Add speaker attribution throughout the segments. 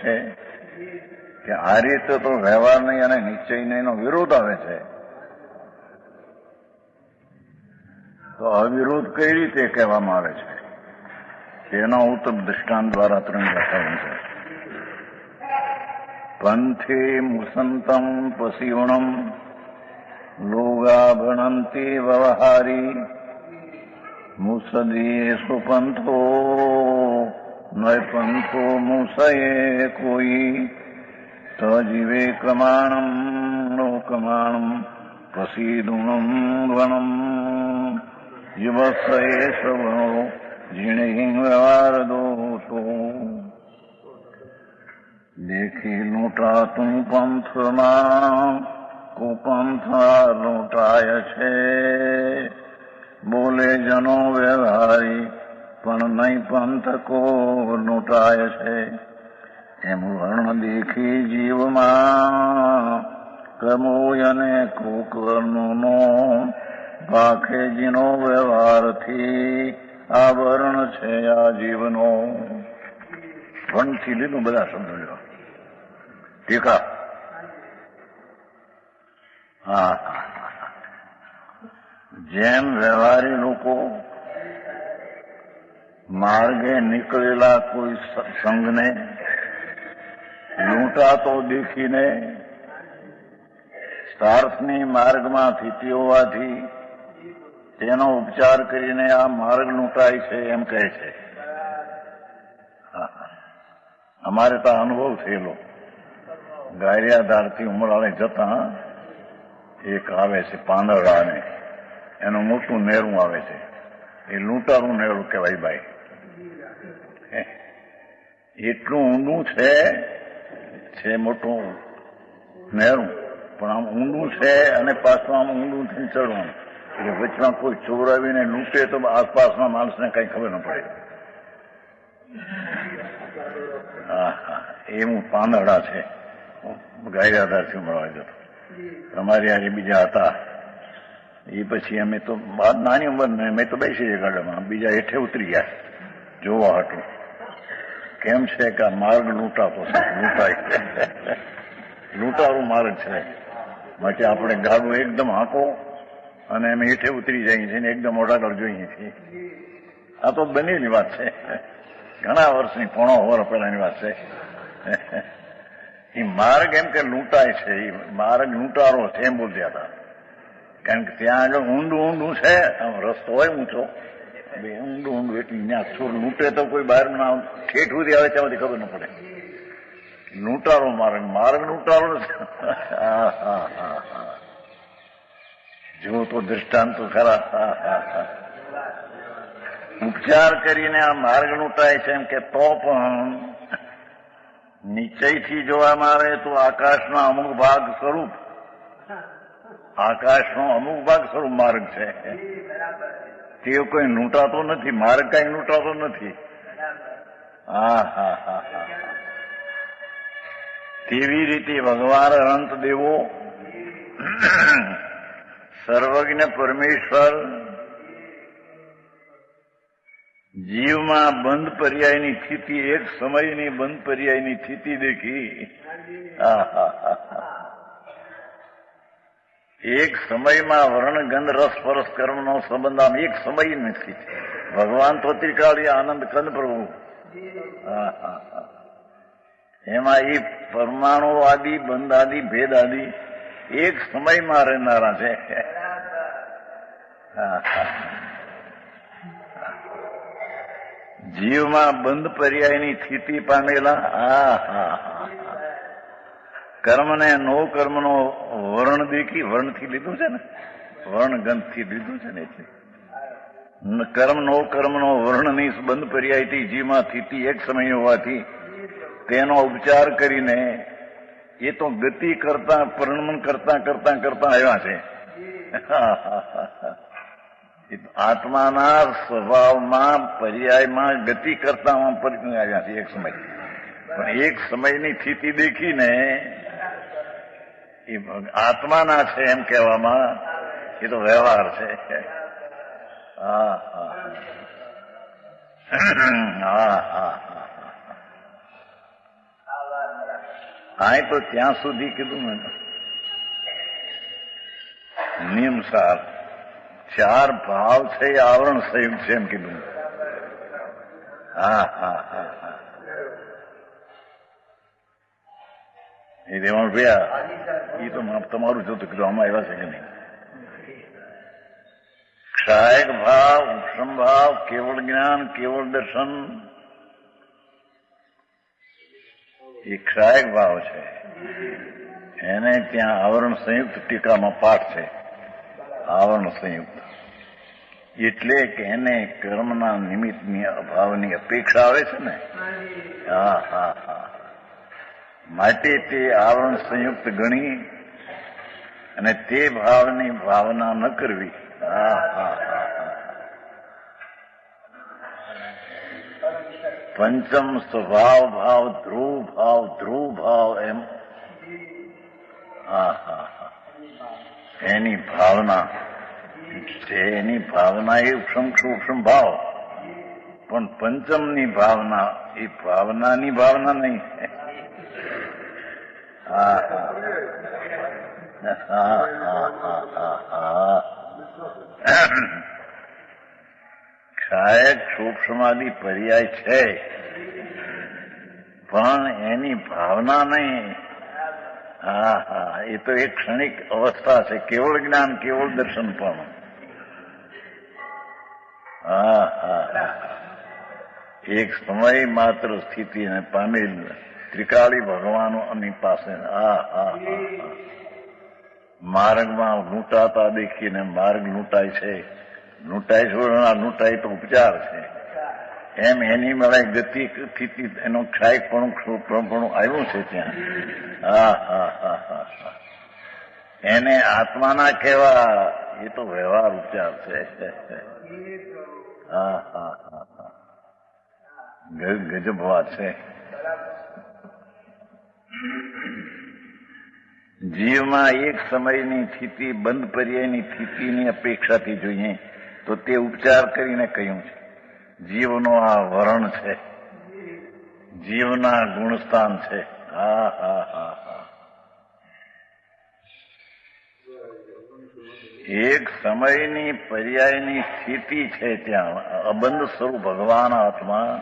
Speaker 1: છે કે આ રીતે તો વ્યવહાર નહીં અને નિશ્ચય નહીં વિરોધ આવે છે. તો અવિરોધ કઈ રીતે કહેવામાં આવે છે તેના ઉત્તમ દૃષ્ટાંત દ્વારા ત્રણ બતાવ્યું છે. પંથે મુસંતમ પસીવણમ લોગા ભણંતિ વ્યવહારી મુસદીયેષુ પંથો નય પંથો મુસયે કોઈ તજીવે ક્રમાણમ લોકમાણમ પ્રસીદુણમ વણમ યુવસયે સવણો જીણે વ્યવહાર દોષો દેખી લૂંટા તું પંથમાં કુપંથા લૂંટાય છે બોલે જનો વ્યવહારી પણ નહીં પંથ કો લૂંટાય છે. એમ વર્ણ દેખી જીવમાં કર્મોય અને કુકર્મનો ભાખે જીનો વ્યવહારથી આ વર્ણ છે આ જીવનો. વર્ણથી લીધું બધા શબ્દો લેવા ટીકા. હા, જેમ વ્યવહારી લોકો માર્ગે નીકળેલા કોઈ સંઘને લૂંટાતો દેખીને સ્વાર્થની માર્ગમાં સ્થિતિ હોવાથી તેનો ઉપચાર કરીને આ માર્ગ લૂંટાય છે એમ કહે છે. અમારે તો અનુભવ થયેલો. ગાયરિયાધારથી ઉમરાળે જતા એક આવે છે પાંદરડાને, એનું મોટું નેરું આવે છે. એ લૂંટારું નેરું કહેવાય ભાઈ. એટલું ઊંડું છે મોટું નેરું, પણ આમ ઊંડું છે અને પાછું આમ ઊંડું થઈને ચડવાનું. એટલે વચમાં કોઈ ચોરાવીને લૂંટે તો આસપાસના માણસને કઈ ખબર ન પડે. એવું પાંદરડા છે. ગાયરિયાધારથી ઉમરાળે જતો. અમારી આજે બીજા હતા. એ પછી અમે તો નાની ઉંમર મેં તો બેસી છે ગાડામાં, બીજા હેઠે ઉતરી ગયા જોવા હતું કેમ છે કે આ માર્ગ લૂંટાતો છે. લૂંટારું માર્ગ છે. માટે આપણે ગાડું એકદમ હાંકો અને અમે હેઠે ઉતરી જઈએ છીએ ને એકદમ ઓઢાગળ જોઈએ છીએ. આ તો બનેલી વાત છે, ઘણા વર્ષની પોણો વર્ષ પહેલાની વાત છે. એ માર્ગ એમ કે લૂંટાય છે, એ માર્ગ લૂંટારો છે એમ બોલતા હતા. કારણ કે ત્યાં આગળ ઊંડું છે, આમ રસ્તો હોય ઊંચો, ઊંડું એટલે ત્યાં સુર લૂંટે તો કોઈ બહાર ના ઠેઠ સુધી આવે ત્યાંથી ખબર ન પડે. લૂંટારો માર્ગ લૂંટારો જો તો દ્રષ્ટાંત ખરા. ઉપચાર કરીને આ માર્ગ લૂંટાય છે એમ કે તો પણ નિશ્ચયથી જોવામાં આવે તો આકાશના અમુક ભાગ સ્વરૂપ માર્ગ છે. તે કોઈ લૂંટાતો નથી. માર્ગ કઈ લૂંટાતો નથી. તેવી રીતે ભગવાન અનંત દેવો સર્વજ્ઞ પરમેશ્વર જીવમાં બંધ પર્યાયની સ્થિતિ, એક સમયની બંધ પર્યાયની સ્થિતિ દેખી. એક સમયમાં વર્ણ ગંધ રસ પરસ કર્મનો સંબંધ આમ એક સમય નથી. ભગવાન તો ત્રિકાળી આનંદ કંદ પ્રભુ. એમાં એ પરમાણુ આદિ બંધ આદિ ભેદ આદિ એક સમયમાં રહેનારા છે. જીવમાં બંધ પર્યાયની સ્થિતિ પામેલા કર્મ ને નો કર્મનો વર્ણ દેખી, વર્ણથી લીધું છે ને, વર્ણ ગંધથી લીધું છે ને, એટલે કર્મ નો કર્મનો વર્ણની બંધ પર્યાયથી જીવમાં સ્થિતિ એક સમય હોવાથી તેનો ઉપચાર કરીને એ તો ગતિ કરતા પરિણમન કરતા આવ્યા છે. આત્માના સ્વભાવમાં પર્યાયમાં ગતિ કરતા આવ્યા છે એક સમય. પણ એક સમયની સ્થિતિ દેખીને એ આત્માના છે એમ કહેવામાં એ તો વ્યવહાર છે. આ તો ત્યાં સુધી કીધું ને નિયમસાર 4 ભાવ છે એ આવરણ સંયુક્ત છે એમ કીધું. હા હા હા હા એ દેવાણ ભૈયા એ તો તમારું જોતું કીધું આમાં એવા છે કે નહીં. ક્ષાયક ભાવ, ઉપશમ ભાવ, કેવળ જ્ઞાન, કેવળ દર્શન એ ક્ષાયક ભાવ છે. એને ત્યાં આવરણ સંયુક્ત ટીકામાં પાઠ છે. આવરણ સંયુક્ત એટલે કે એને કર્મના નિમિત્તની અભાવની અપેક્ષા આવે છે ને. હા હા હા માટે તે આવરણ સંયુક્ત ગણી અને તે ભાવની ભાવના ન કરવી. હા હા હા પંચમ સ્વભાવ ભાવ, ધ્રુવ ભાવ એમ. હા હા હા એની ભાવના છે. એની ભાવના એ ઉપશમ ભાવ, પણ પંચમની ભાવના એ ભાવનાની ભાવના નહીં. હા હા હા હા હા હા ક્ષાયક સૂક્ષ્માદિ પર્યાય છે પણ એની ભાવના નહીં. હા હા એ તો એક ક્ષણિક અવસ્થા છે. કેવળ જ્ઞાન, કેવળ દર્શન પણ. હા હા એક સમય માત્ર સ્થિતિને પામેલ ત્રિકાળી ભગવાનોની પાસે. હા હા હા માર્ગમાં લૂંટાતા દેખીને માર્ગ લૂંટાય છે. લૂંટાય તો ઉપચાર છે. એમ એની મળે ગતિ સ્થિતિ એનો ક્ષાયકપણું આવ્યું છે ત્યાં. હા હા હા હા હા એને આત્માના કહેવા એ તો વ્યવહાર ઉપચાર છે. હા હા હા હા ગજબ વાત છે. જીવમાં એક સમયની સ્થિતિ બંધ પર્યાયની સ્થિતિની અપેક્ષાથી જોઈએ તો તે ઉપચાર કરીને કહ્યું છે. જીવનો આ વરણ છે, જીવના ગુણસ્થાન છે. હા હા હા હા એક સમયની પર્યાયની સ્થિતિ છે ત્યાં અબંધ સ્વરૂપ ભગવાન આત્મા.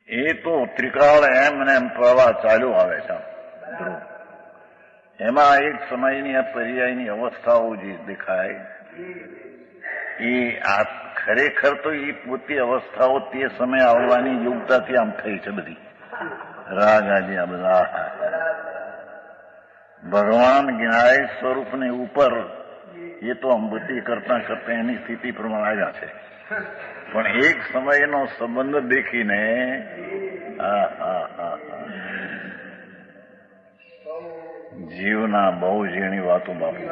Speaker 1: એ તો ત્રિકાળ એમ ને એમ પ્રવાહ ચાલ્યો આવે છે. એમાં એક સમયની આ પર્યાયની અવસ્થાઓ જે દેખાય એ આ ખરેખર તો એ પોતે અવસ્થાઓ તે સમય આવવાની યોગ્યતાથી આમ થઈ છે બધી. રાગ આદિ આ બધા ભગવાન જ્ઞાય સ્વરૂપને ઉપર એ તો અંબતી કરતા કરતા એની સ્થિતિ પ્રમાણે આવ્યા છે. પણ એક સમયનો સંબંધ દેખીને જીવના બહુ ઝીણી વાતો બાપુ.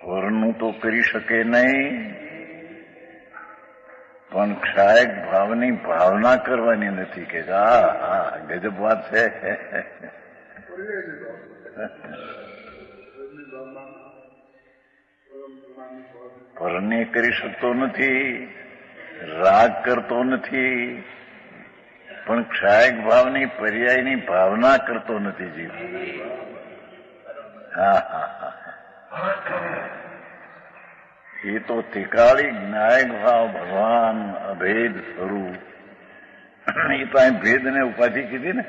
Speaker 1: પરનું તો કરી શકે નહીં પણ ક્ષાયક ભાવની ભાવના કરવાની નથી કે. હા હા ગજબ વાત છે. પરને કરી શકતો નથી, રાગ કરતો નથી, પણ ક્ષાયક ભાવની પર્યાયની ભાવના કરતો નથી જીવ. હા હા હા એ તો ત્રિકાળી જ્ઞાયક ભાવ ભગવાન અભેદ સ્વરૂપ. એ તો અહીં ભેદને ઉપાધિ કીધી ને.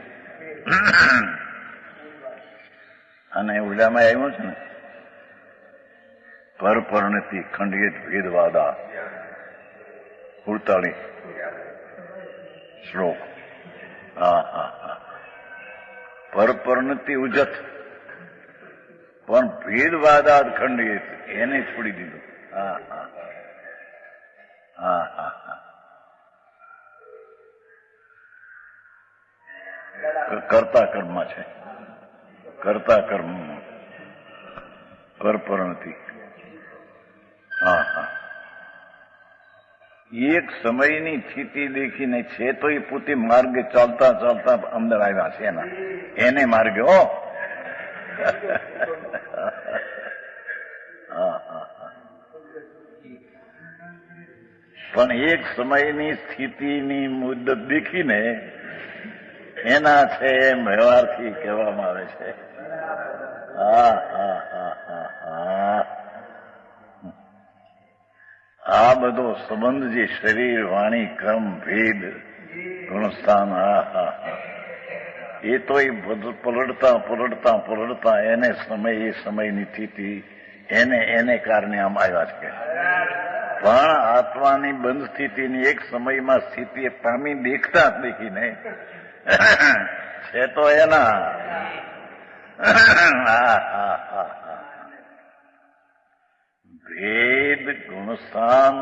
Speaker 1: અને ઉડામાં આવ્યું છે ને પરપરણતિ ખંડિત ભેદવાદા 48 શ્લોક. હા હા હા પરપરણતિ ઉજત પણ ભેદવાદાદ ખંડિત એને છોડી દીધું. હા હા હા હા હા કરતા કર્મમાં છે. કરતા કર્મ પરપરણતિ. હા હા એક સમયની સ્થિતિ દેખીને છે તો એ પોતે માર્ગે ચાલતા ચાલતા અંદર આવ્યા છે. એને માર્ગે હા હા પણ એક સમયની સ્થિતિની મુદ્દત દેખીને એના છે એમ વ્યવહારથી કહેવામાં આવે છે. આ બધો સંબંધ જે શરીર, વાણી, કર્મ, ભેદ, ગુણસ્થાન, એ તો એ બધું પલટતા એને સમય, એ સમયની સ્થિતિ એને કારણે આમ આવ્યા છે. પણ આત્માની બંધ સ્થિતિની એક સમયમાં સ્થિતિ એ પામી દેખતા જ દેખીને છે તો એના ભેદ ગુણસ્થાન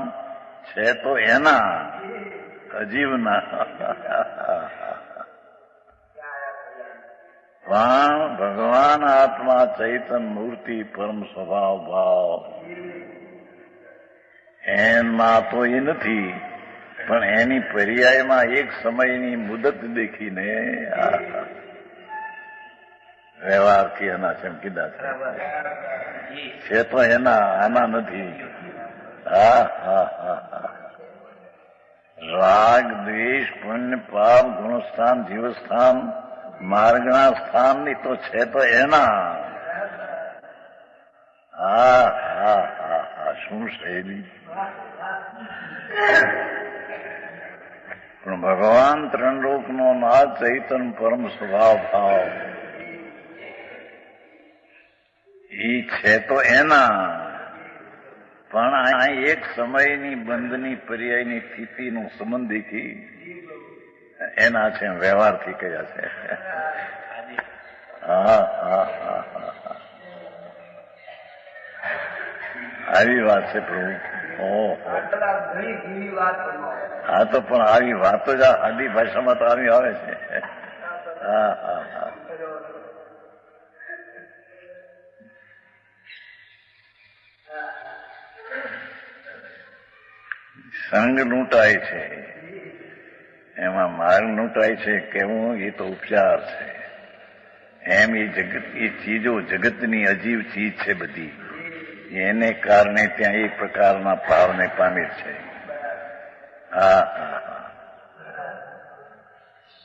Speaker 1: છે તો એના અજીવના. પણ ભગવાન આત્મા ચૈતન મૂર્તિ પરમ સ્વભાવ ભાવ એમાં તો એ નથી, પણ એની પર્યાયમાં એક સમયની મુદત દેખીને વ્યવહારથી એના ચમકીદા છે તો એના આના નથી. રાગ દ્વેષ પુણ્ય પાપ ગુણસ્થાન જીવસ્થાન માર્ગના સ્થાનની તો છે તો એના. શું શૈલી! પણ ભગવાન ત્રણલોકનો નાથ ચૈતન પરમ સ્વભાવ ભાવ ઈ છે તો એના. પણ આ એક સમયની બંધની પર્યાયની સ્થિતિનો સંબંધ દેખી એના છે વ્યવહારથી કયા છે. આવી વાત છે પ્રભુ. હા તો પણ આવી વાતો જ આદિ ભાષામાં તો આવી આવે છે. સંગ લૂંટાય છે, એમાં માર્ગ લૂંટાય છે કેવું, એ તો ઉપચાર છે. એમ એ જગત, એ ચીજો જગતની અજીવ ચીજ છે બધી, એને કારણે ત્યાં એક પ્રકારના ભાવને પામેલ છે.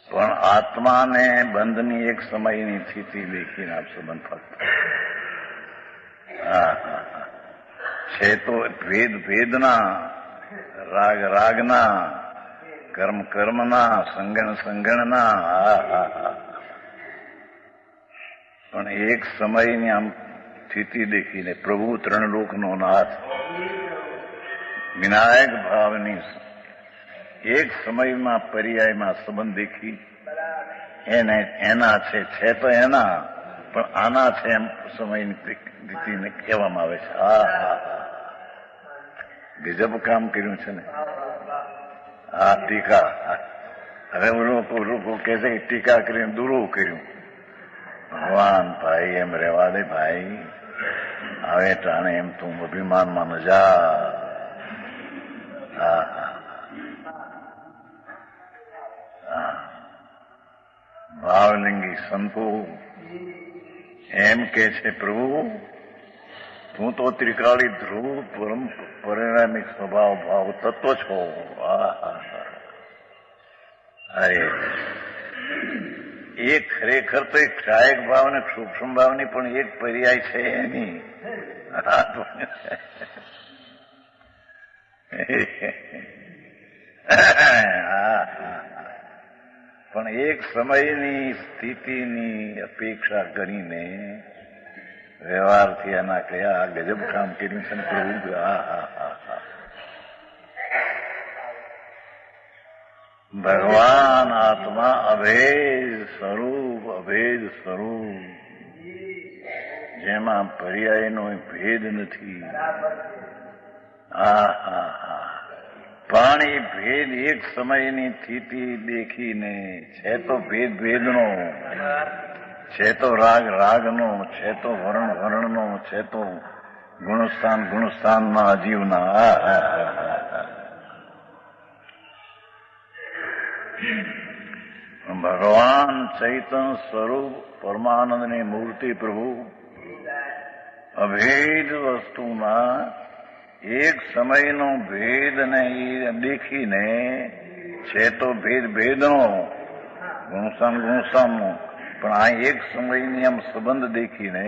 Speaker 1: પણ આત્માને બંધની એક સમયની સ્થિતિ દેખીને આપ સંબંધ ફક્ત છે તો ભેદના, રાગ રાગના, કર્મ કર્મના, સંગણ સંગણના. પણ એક સમયની આમ સ્થિતિ દેખીને પ્રભુ ત્રણલોકનો નાથ વિનાયક ભાવની એક સમયમાં પર્યાયમાં સંબંધ દેખી એના છે તો એના. પણ આના છે એમ સમયની સ્થિતિને કહેવામાં આવે છે. ગજબ કામ કર્યું છે ને આ ટીકા. હવે લોકો કહે છે કે ટીકા કરીને દૂરું કર્યું. ભગવાન ભાઈ એમ રહેવા દે ભાઈ, હવે ટાણે એમ તું અભિમાનમાં ન જા. ભાવલિંગી સંતો એમ કે છે પ્રભુ તું તો ત્રિકાળી ધ્રુવ પરમ પરિણામિક સ્વભાવ ભાવ તત્વ છો. અરે એ ખરેખર તો એક ક્ષાયક ભાવ ને સૂક્ષ્મ ભાવની પણ એક પર્યાય છે એની. પણ એક સમયની સ્થિતિની અપેક્ષા કરીને વ્યવહારથી એના કયા ગજબ કામ કર્યું છે પ્રભુ. ભગવાન આત્મા અભેદ સ્વરૂપ જેમાં પર્યાયનો ભેદ નથી. પણ એ ભેદ એક સમયની સ્થિતિ દેખીને છે તો ભેદનો, છે તો રાગનો, છે તો વર્ણનો, છે તો ગુણસ્થાનના અજીવના. ભગવાન ચૈતન સ્વરૂપ પરમાનંદની મૂર્તિ પ્રભુ અભેદ વસ્તુમાં એક સમયનો ભેદને એ દેખીને છે તો ભેદનો ગુણસામનો પણ આ એક સમયની આમ સંબંધ દેખીને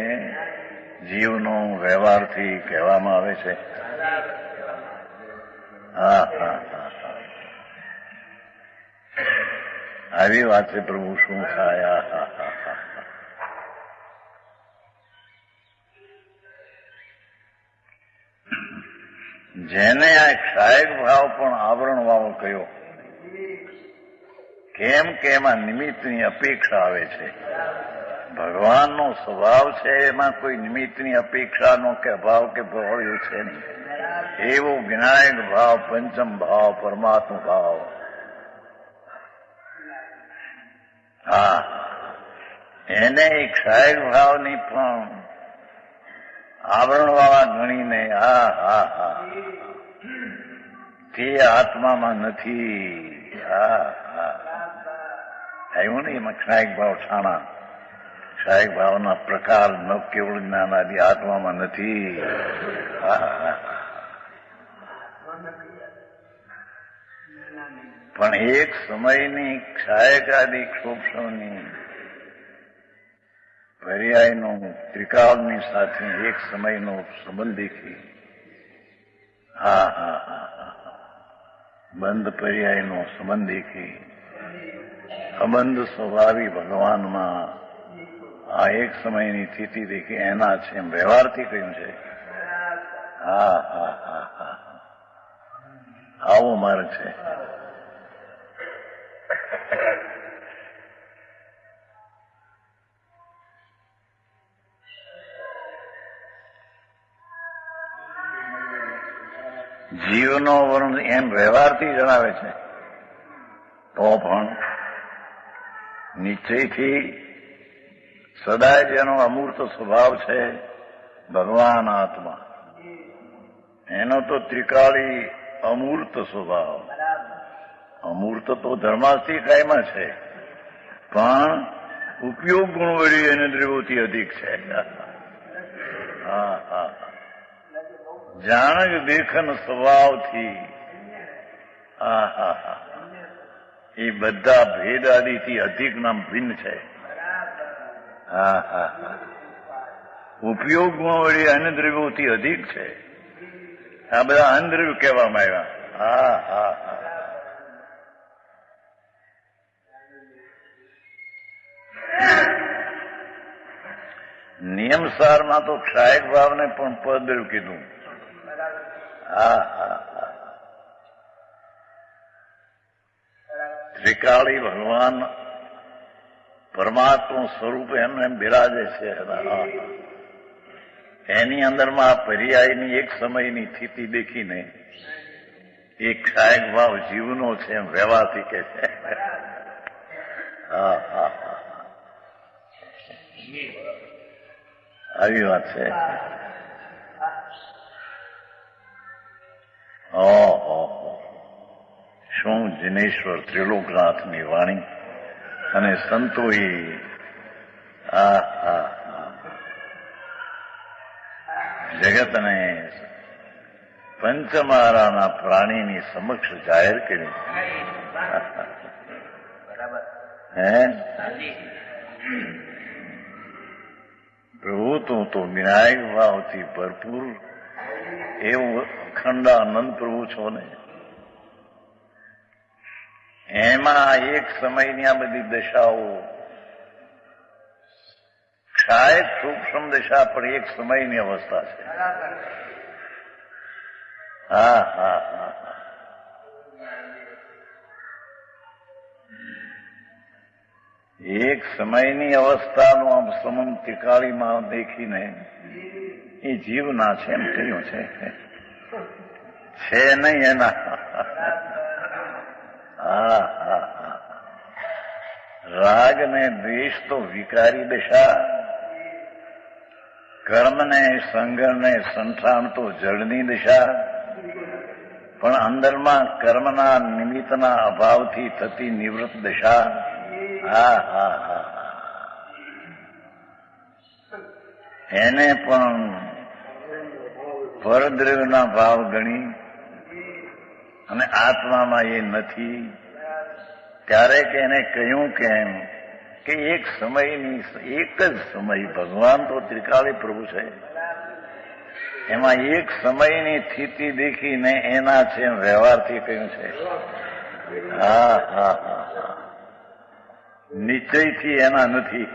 Speaker 1: જીવનો વ્યવહારથી કહેવામાં આવે છે. હા હા હા આવી વાત છે. પ્રભુ શું થાય? હા હા હા. જેને આ ક્ષાયક ભાવ પણ આવરણ વાળો કયો, કેમ કે એમાં નિમિત્તની અપેક્ષા આવે છે. ભગવાનનો સ્વભાવ છે એમાં કોઈ નિમિત્તની અપેક્ષાનો કે અભાવ કે ભાવ એવું છે નહીં. એવો વિનાયક ભાવ, પંચમ ભાવ, પરમાત્મા ભાવ. હા, એને ક્ષાયક ભાવની પણ આવરણવાળા ગણીને હા હા હા તે આત્મામાં નથી. હા હા એવું નહીં. એમાં ક્ષાયક ભાવ છાણા, ક્ષાયક ભાવના પ્રકાર ન કેવળ જ્ઞાનાદિ આત્મામાં નથી. હા હા પણ એક સમયની ક્ષાયકાદિ ક્ષોભની પર્યાયનો ત્રિકાળની સાથે એક સમયનો સંબંધ દેખી. હા હા હા બંધ પર્યાયનો સંબંધ દેખી. અબંધ સ્વભાવી ભગવાનમાં આ એક સમયની સ્થિતિ દેખી એના છે એમ વ્યવહારથી કહ્યું છે. હા હા હા હા આવો માર્ગ છે. જીવનો વર્ણ એમ વ્યવહારથી જણાવે છે તો પણ નિશ્ચયથી સદાય જેનો અમૂર્ત સ્વભાવ છે ભગવાન આત્મા, એનો તો ત્રિકાળી અમૂર્ત સ્વભાવ. અમૂર્ત તો ધર્માસ્થી કાયમાં છે પણ ઉપયોગ ગુણ વળી એને દ્રવ્યોથી અધિક છે. હા હા જાણક દેખન સ્વભાવથી હા હા હા એ બધા ભેદાદિથી અધિક નામ ભિન્ન છે. હા હા હા ઉપયોગ ગુણ વળી અન્નદ્રવ્યોથી અધિક છે. આ બધા અન્નદ્રવ્ય કહેવામાં આવ્યા. હા હા હા નિયમસારમાં તો ક્ષાયક ભાવને પણ પદ્રવ્ય કીધું. હા હા હા ત્રિકાળી ભગવાન પરમાત્મા સ્વરૂપ એમને બિરાજે છે. એની અંદરમાં આ પર્યાયની એક સમયની સ્થિતિ દેખીને એક ક્ષાયક ભાવ જીવનો છે એમ વ્યવહારથી કે છે. હા હા હા આવી વાત છે. શું જિનેશ્વર ત્રિલોકનાથની વાણી અને સંતોએ આ જગતને પંચમહારાના પ્રાણીની સમક્ષ જાહેર કરી. હે પ્રભુ તો વિનાયક ભાવથી ભરપૂર એવું અખંડ આનંદ પ્રભુ છો ને. એમાં એક સમયની આ બધી દશાઓ ક્ષાયક સૂક્ષ્મ દશા પણ એક સમયની અવસ્થા છે. હા હા હા એક સમયની અવસ્થાનો આમ સમમ ત્રિકાળીમાં દેખીને એ જીવના છે એમ કહ્યું છે નહીં એના. હા હા હા રાગ ને દ્વેષ તો વિકારી દશા, કર્મને સંગને સંઠાણ તો જળની દશા, પણ અંદરમાં કર્મના નિમિત્તના અભાવથી થતી નિવૃત્ત દશા. હા હા હા એને પણ પરદ્રવ્યના ભાવ ગણી અને આત્મામાં એ નથી, ત્યારે કે એને કહ્યું કેમ કે એક જ સમય, ભગવાન તો ત્રિકાળી પ્રભુ છે, એમાં એક સમયની સ્થિતિ દેખીને એના છે વ્યવહારથી કહ્યું છે. હા, નિશ્ચયથી એના નથી.